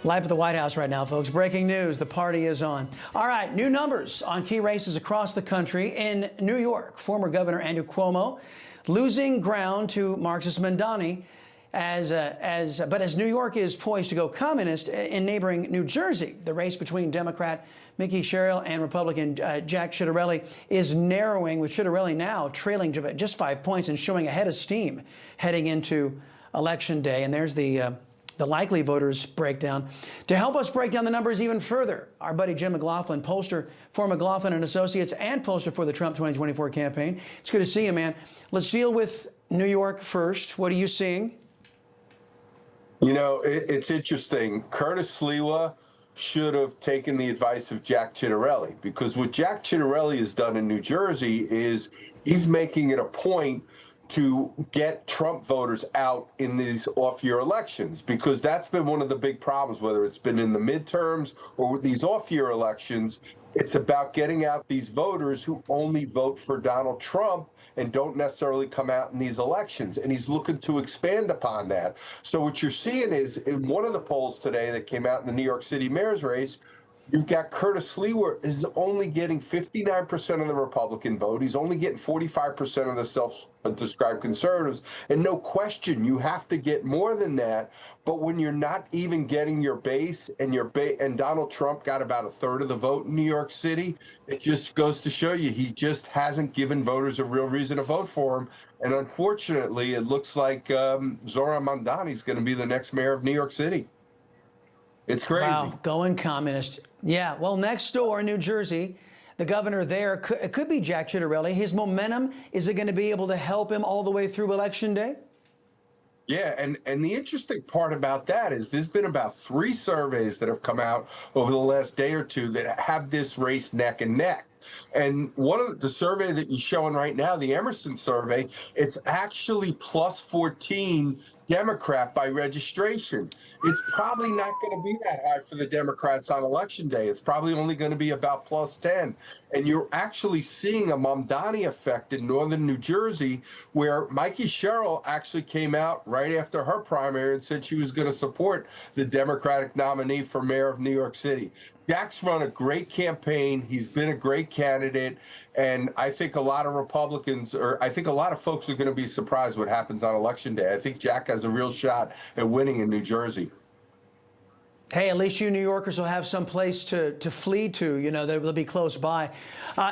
Live at the White House right now, folks. Breaking news, the party is on. All right, new numbers on key races across the country. In New York, former Governor Andrew Cuomo losing ground to Marxist Mamdani but as New York is poised to go communist in neighboring New Jersey, the race between Democrat Mickey Sherrill and Republican Jack Ciattarelli is narrowing, with Ciattarelli now trailing just 5 points and showing a head of steam heading into Election Day. And there's the likely voters breakdown. To help us break down the numbers even further, our buddy Jim McLaughlin, pollster for McLaughlin and Associates and pollster for the Trump 2024 campaign. It's good to see you, man. Let's deal with New York first. What are you seeing? You know, it's interesting. Curtis Sliwa should have taken the advice of Jack Ciattarelli, because what Jack Ciattarelli has done in New Jersey is he's making it a point to get Trump voters out in these off-year elections, because that's been one of the big problems, whether it's been in the midterms or with these off-year elections. It's about getting out these voters who only vote for Donald Trump and don't necessarily come out in these elections. And he's looking to expand upon that. So what you're seeing is, in one of the polls today that came out in the New York City mayor's race, you've got Curtis Sliwa is only getting 59% of the Republican vote. He's only getting 45% of the self-described conservatives. And no question, you have to get more than that. But when you're not even getting your base, and and Donald Trump got about a third of the vote in New York City, it just goes to show you he just hasn't given voters a real reason to vote for him. And unfortunately, it looks like Zohran Mamdani is going to be the next mayor of New York City. It's crazy. Wow, going communist. Yeah, well, next door in New Jersey, the governor there, it could be Jack Ciattarelli. His momentum, is it going to be able to help him all the way through Election Day? Yeah, and the interesting part about that is there's been about 3 surveys that have come out over the last day or two that have this race neck and neck. And one of the survey that you're showing right now, the Emerson survey, it's actually plus 14 Democrat by registration. It's probably not going to be that high for the Democrats on Election Day. It's probably only going to be about plus 10. And you're actually seeing a Mamdani effect in northern New Jersey, where Mickey Sherrill actually came out right after her primary and said she was going to support the Democratic nominee for mayor of New York City. Jack's run a great campaign. He's been a great candidate. And I think a lot of Republicans, or I think a lot of folks, are going to be surprised what happens on Election Day. I think Jack has a real shot at winning in New Jersey. Hey, at least you New Yorkers will have some place to flee to. You know, they'll be close by.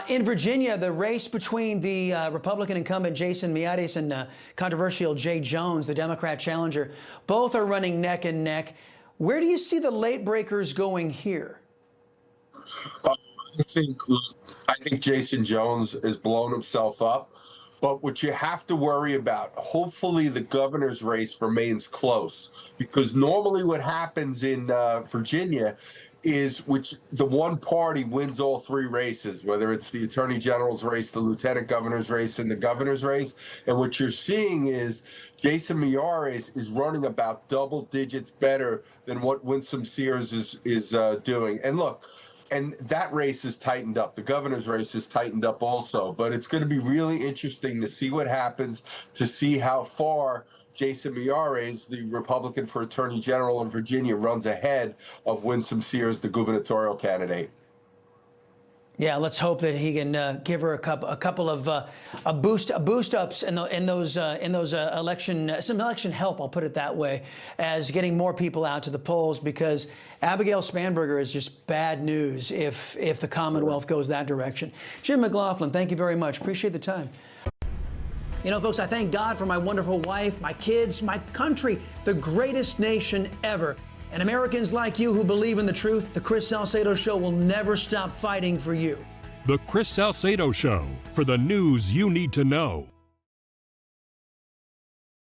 In Virginia, the race between the Republican incumbent Jason Miyares and controversial Jay Jones, the Democrat challenger, both are running neck and neck. Where do you see the late breakers going here? I think Jason Jones has blown himself up. But what you have to worry about, hopefully the governor's race remains close, because normally what happens in Virginia is the one party wins all 3 races, whether it's the attorney general's race, the lieutenant governor's race, and the governor's race. And what you're seeing is Jason Miyares is running about double digits better than what Winsome Sears is doing. And look, and that race is tightened up. The governor's race is tightened up also. But it's going to be really interesting to see what happens, to see how far Jason Miyares, the Republican for Attorney General in Virginia, runs ahead of Winsome Sears, the gubernatorial candidate. Yeah, let's hope that he can give her a couple of boost ups in those some election help. I'll put it that way, as getting more people out to the polls, because Abigail Spanberger is just bad news if the Commonwealth goes that direction. Jim McLaughlin, thank you very much. Appreciate the time. You know, folks, I thank God for my wonderful wife, my kids, my country, the greatest nation ever. And Americans like you who believe in the truth, the Chris Salcedo Show will never stop fighting for you. The Chris Salcedo Show, for the news you need to know.